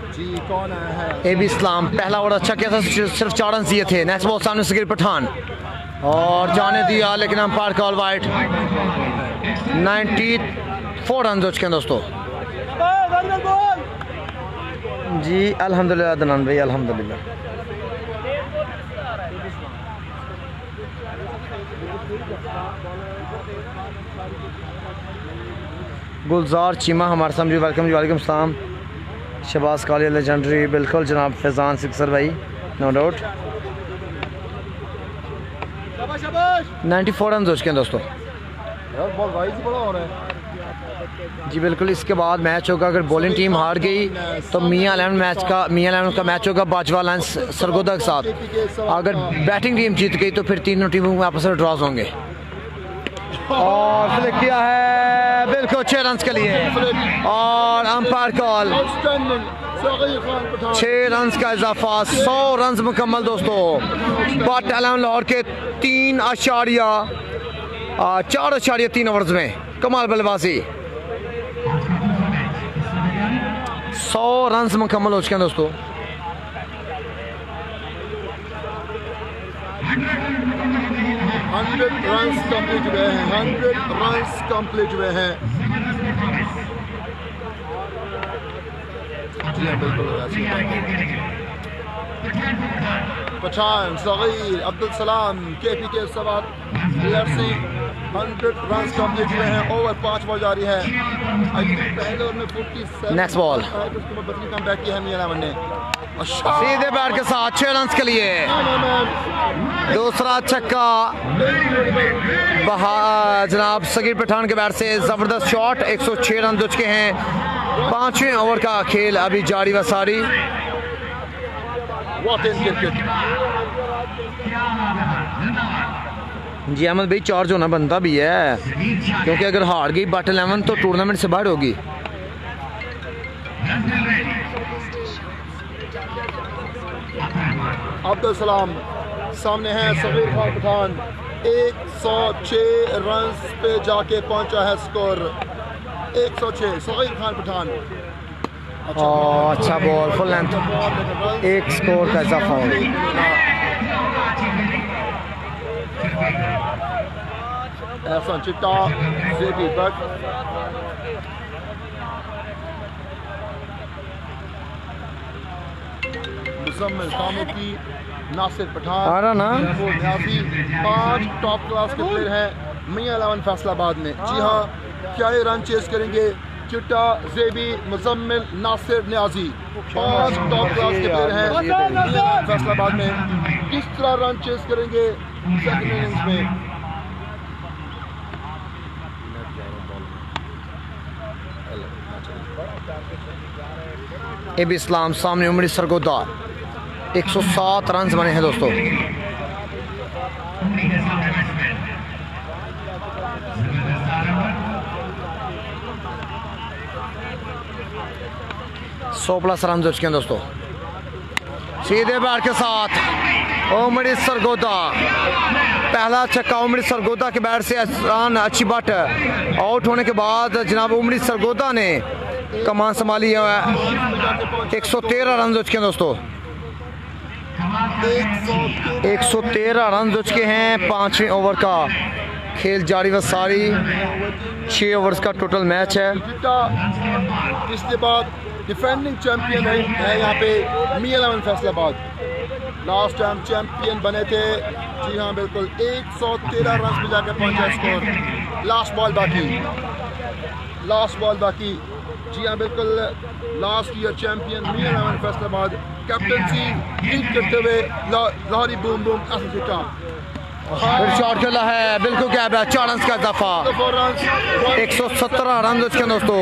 जी कौन आया है? ए बी इस्लाम पहला ओवर अच्छा किया था, सिर्फ 4 रन दिए थे। नेक्स्ट बॉल सामने सगीर पठान और जाने दिया, लेकिन अंपायर कॉल वाइड। 94 रन हो चुके हैं दोस्तों। जी अल्हम्दुलिल्लाह अदनान भाई, अल्हम्दुलिल्लाह। गुलजार चीमा हमारे सामने, वेलकम जी, वालेकुम सलाम। शबाज काली लेजेंडरी, बिल्कुल जनाब। फैजान सिक्सर भाई, नो डाउट। 94 रन हो चुके हैं दोस्तों। बॉल वाइज बड़ा हो रहा है। जी बिल्कुल, इसके बाद मैच होगा। अगर बॉलिंग टीम हार गई तो मियां इलेवन का मैच होगा बाजवा लाइन्स सरगोदा के साथ। अगर बैटिंग टीम जीत गई तो फिर तीनों टीमों में आपस में ड्रॉज होंगे। और फ्लिक किया है बिल्कुल 6 रन के लिए और अंपायर कॉल 6 रन का इजाफा, 100 रन मुकम्मल दोस्तों। बट एलियन लाहौर के 4.3 ओवर्स में कमाल बल्लेबाजी, 100 रन मुकम्मल हो चुके हैं दोस्तों। 100 रन कंप्लीट हुए हैं, 100 रन कंप्लीट हुए हैं। जी हाँ बिल्कुल। पठान, सगीर, अब्दुल सलाम, केपी के सवार प्लेयर से 100 रन कंप्लीट हुए हैं। ओवर 5 बॉल जारी है। पहले ओवर में 47 नेक्स्ट बॉल कम बैक किया है मियां इलेवन ने। सीधे बैट के साथ 6 रन के लिए दूसरा छक्का जनाब सगीर पठान के बैट से। जबरदस्त शॉट, 106 रन हो चुके हैं। 5वें ओवर का खेल अभी जारी व सारी। जी अहमद भाई, चार्ज होना बनता भी है, क्योंकि अगर हार गई बट 11 तो टूर्नामेंट से बाहर होगी। अब्दुल सलाम सामने है, सगीर खान पठान 106 रन पे जाके पहुंचा है। स्कोर 106, सगीर खान पठान। अच्छा बॉल, फुल लेंथ, 1 स्कोर का इजाफा हो गया। Ehsan Chitta, JB Butt, Muzammil Kamuki, Nasir Pathan, Niazi, 5 top class के प्लेयर हैं मियां इलेवन फैसलाबाद में। जी हाँ, क्या ये रन चेस करेंगे? Chitta, JB, Muzammil, Nasir, Niazi, 5 top class के प्लेयर हैं मियां इलेवन फैसलाबाद में। किस तरह रन चेस करेंगे सेकंड इनिंग्स में? ए बी इस्लाम सामने उमड़ी सरगोदा, 107 रन बने हैं दोस्तों। +100 रन हो चुके हैं दोस्तों। सीधे बैट के साथ उमड़ी सरगोदा, पहला छक्का उमड़ी सरगोदा के बैट से रन अच्छी बट आउट होने के बाद जनाब उमड़ी सरगोदा ने कमान संभाली है। 113 रन हो चुके हैं दोस्तों। 113 रन हो चुके हैं। 5वें ओवर का खेल जारी व सारी। 6 ओवर्स का टोटल मैच है। इसके बाद डिफेंडिंग चैंपियन है यहाँ पे Mian eleven Faisalabad. Last time champion बने थे। जी हाँ बिल्कुल, 113 रन पे जाकर पहुंचा स्कोर। लास्ट बॉल बाकी। जी हाँ बिल्कुल, लास्ट ईयर चैंपियन मियां इलेवन फैसलाबाद कैप्टनसी लीड करते हुए लाहौरी बूम बूम एसोसिएशन। फिर शॉट खेला है, बिल्कुल क्या है, 4 रन का इजाफा, 117 रन उसके दोस्तों,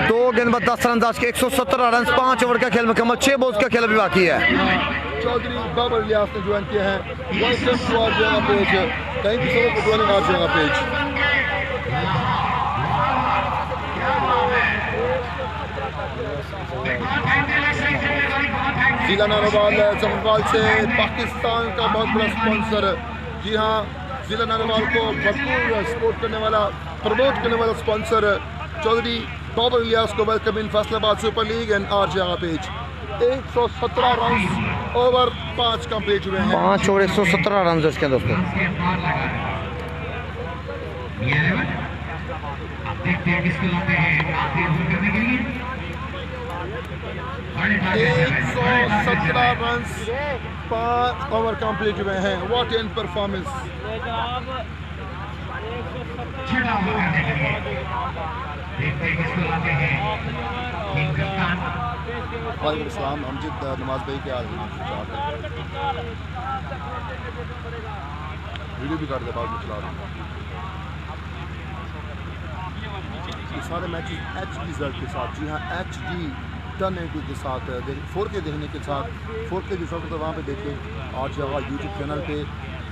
2 गेंद पर 10 रन आज के, 117 रन, 5 ओवर का खेल मुकम्मल, 6 बॉल्स का खेल अभी बाकी है। चौधरी बाबर लियास ने ज्वाइन किया है, वेलकम टू आवर जगह page, thank you so much for joining our जगह पेज। जिला नारोवाल जमनवाल से पाकिस्तान का बहुत बड़ा स्पॉन्सर, जी हाँ, जिला नारोवाल को भरपूर सपोर्ट करने वाला, प्रमोट करने वाला स्पॉन्सर चौधरी बाबर लियास को welcome in Faisalabad super league and our जगह पेज। 117 रन ओवर 5 कंप्लीट हुए हैं, 5 ओवर 117 रन इसके दोस्तों। देखते हैं किसको लाते हैं आखिरी ओवर करने के लिए। 117 रन 5 ओवर कंप्लीट हुए हैं, व्हाट एन परफॉर्मेंस। छठा ओवर करने के लिए देखते हैं किसको लाते हैं टीम कप्तान। वालेकुम अस्सलाम, अमजद नमाज भाई के हाल वीडियो भी कर दे, बाद में चला रहा हूँ। ये सारे मैचेस HD रिजल्ट के साथ, जी हाँ HD 1080 के साथ, 4K देखने के साथ, 4K जो शौक तो वहाँ पे देखें, और जगह यूट्यूब चैनल पे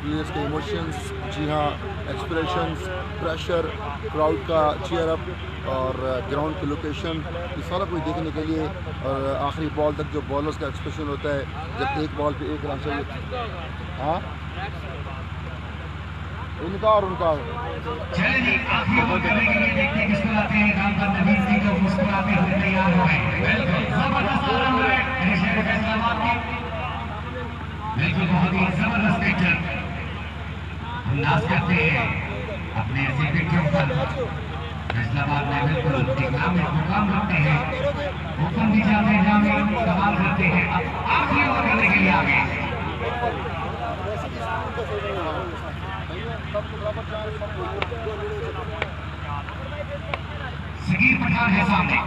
प्लेयर्स के इमोशंस, जी हाँ, एक्सप्रेशंस, प्रेशर, क्राउड का चीयर अप और ग्राउंड की लोकेशन, ये सारा कुछ देखने के लिए, और आखिरी बॉल तक जो बॉलर्स का एक्सप्रेशन होता है जब एक बॉल पे 1 रन चाहिए। हाँ इनका और उनका चलिए जी आखिरी ओवर करने के लिए देखते हैं किसको लाते हैं। रामजान नबी जी को मुस्कुराते हुए तैयार हो गए, बिल्कुल जबरदस्त आ रहा है फैसलाबाद की, बिल्कुल बहुत ही जबरदस्त पिक्चर अंदाज करते हैं अपने ऐसे पिक्चरों पर। फैसलाबाद में बिल्कुल मुकाम रखते हैं, ओपन भी जाते हैं, जहाँ में कमाल करते हैं। अब आखिरी ओवर करने के लिए आ गए सगीर पठान है सामने,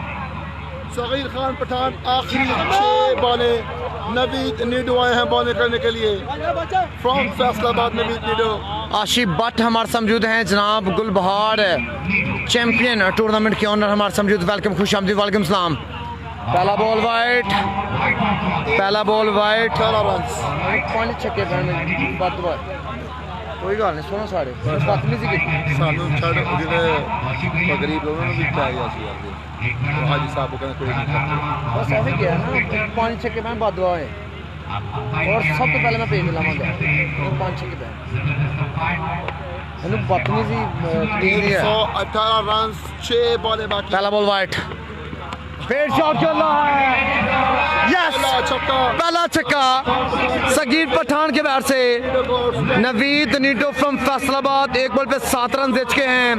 सगीर खान पठान आखिरी 6 बॉलें, नवीद नीडो आए हैं बॉलिंग करने के लिए फ्रॉम फैसलाबाद। नवीद नीडो, आशिफ भट्ट हमारे समझूद हैं, जनाब गुलबहार चैंपियन टूर्नामेंट के ऑनर हमारे समझूद, वेलकम, खुश आमदीद, वालेकुम सलाम। पहला बॉल वाइट, पहला बॉल वाइट, 18 रन। 5 छक्के कोई गल नहीं, सोना सारे बदतमीजी की सानू छड़ जिन्हें गरीब लोगों ने भी चाहिए हाजी साहब को कोई नहीं करता, बस ऐसे किया ना, 5 छक्के मैं बद दुआ है, और सब तो पहले मैं पेज लावांगा 5 छक्के पे बदतमीजी ठीक है। 118 रन 6 बॉलें बाकी। पहला बॉल वाइट, फिर शॉट खेला है, यस, पहला छक्का सगीर पठान के बैट से। Naveed Nido from Faisalabad 1 ball पे 7 रन दे चुके हैं,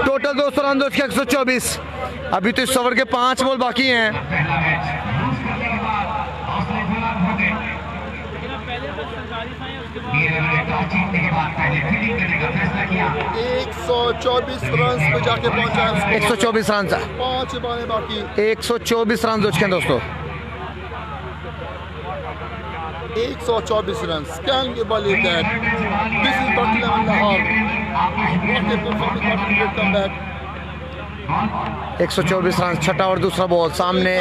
टोटल 200 रन दे चुके 124। अभी तो इस ओवर के 5 बॉल बाकी हैं। 124 रन पे जाके पहुंचा है, 124 रन, 5 बॉलें बाकी, 124 रन हो चुके हैं दोस्तों। 124 run, can you believe that? This is Batt 11 Lahore, what A performance, comeback. 124 run, छठा और दूसरा बॉल, सामने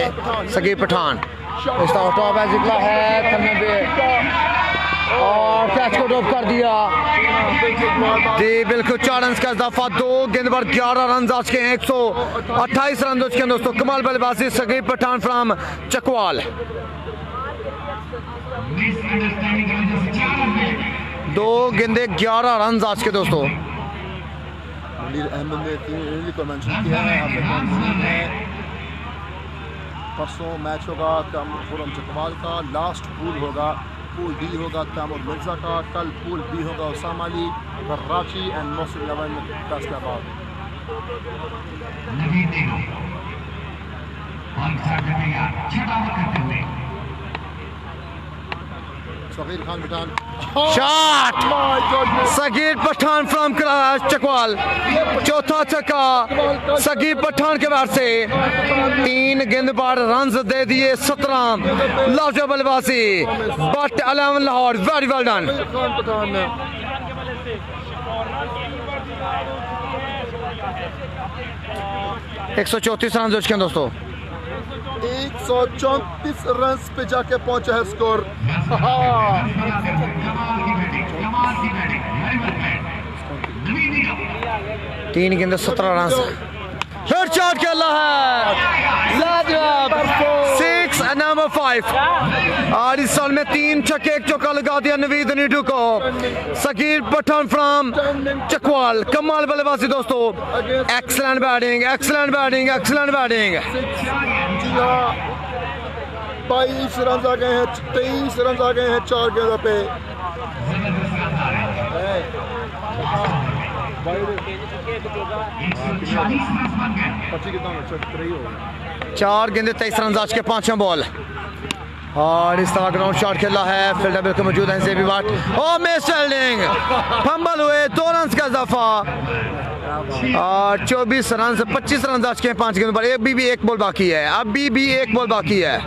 सगीर पठान, इसका टॉप है, जिगला है थमने पे और कैच को ड्रॉप कर दिया जी, बिल्कुल 4 रन का इजाफा, 2 गेंद पर 11 रन आज के हैं, 128 रन हो चुके हैं दोस्तों। कमाल बल्लेबाजी सगीर पठान फ्रॉम चकवाल, 2 गेंदे 11 रन आज के दोस्तों। मुनीर अहमद ने 3 रन को मेंशन किया है। परसों मैच होगा ताइमूर चकवाल का, लास्ट पूल होगा, पूल डी होगा ताइमूर मिर्जा का, कल पूल बी होगा उसामा अली, कराची एंड मोहसिन लवन फैसलाबाद। सगीर खान पठान शॉट, सगीर पठान फ्रॉम चकवाल, चौथा छक्का सगीर पठान के बैट से, 3 गेंद पर रन दे दिए, 17 लाजवाब बल्लेबाजी, but 11 Lahore, very well done. Khan Pathan 134 run हो चुके हैं दोस्तों। 134 रन पे जाके पहुंचा है स्कोर। 3 गेंदे 17 रन। फिर शॉट खेला है लाजवाब 6 नंबर 5 और इस साल में 3 छक्के 1 चौका लगा दिया नवीद नीटू को। सकीर पठान फ्रॉम चकवाल, कमाल बल्लेबाजी दोस्तों। Excellent batting, excellent batting, excellent batting. जी हाँ, 22 रन आ गए हैं, 23 रन आ गए हैं 4 गेंदों पे। 4 गेंदे 23 रन आज के 5 बॉल। और इस तरह ग्राउंड शॉट खेला है, फील्डर बिल्कुल मौजूद है जेबी बाट। ओ मिस फील्डिंग, फंबल हुए, 2 रन का इजाफा। और 24 रन से 25 रन आज के 5 गेंदों पर। अभी भी 1 बॉल बाकी है, अभी भी 1 बॉल बाकी है।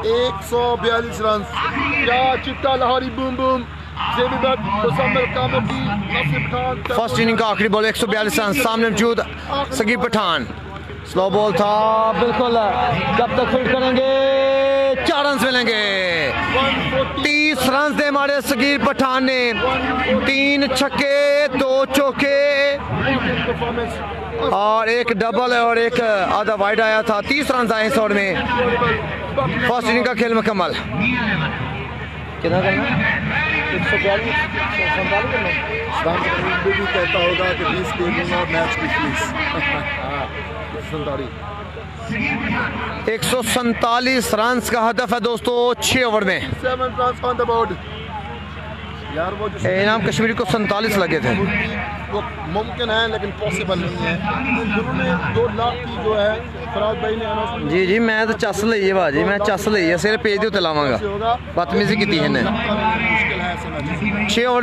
142 रन। क्या चिट्टा लाहौरी बूम बूम। जेबी बाट, मुसम्मल कामती, नसीब खान। फर्स्ट इनिंग का आखिरी बॉल 142 रन। सामने मौजूद सकीर पठान। स्लो बॉल था बिल्कुल। जब तक फील्ड करेंगे 4 रन मिलेंगे। 30 रन दे हमारे सकीर पठान ने। 3 छक्के 2 चौके और 1 डबल और 1 आधा वाइड आया था। 30 रन आए इस ओवर में। फर्स्ट इनिंग का खेल मुकम्मल। कितना करना? 142 भी कहता होगा कि 20 के दूंगा मैच की फीस। 147 रन का हदफ है दोस्तों 6 ओवर में। 7 रन ऑन द बोर्ड। यार वो इनाम कश्मीरी को 47 लगे थे। वो मुमकिन है लेकिन पॉसिबल नहीं है। उन्होंने 2 लाख की जो है फराज भाई ने अनाउंस। जी जी मैं तो चस लई है भाजी, मैं चस लई है, सिर पेज दे उत्ते लावांगा। बदतमीजी की है ने। मुश्किल है ऐसे मैच। 6 ओवर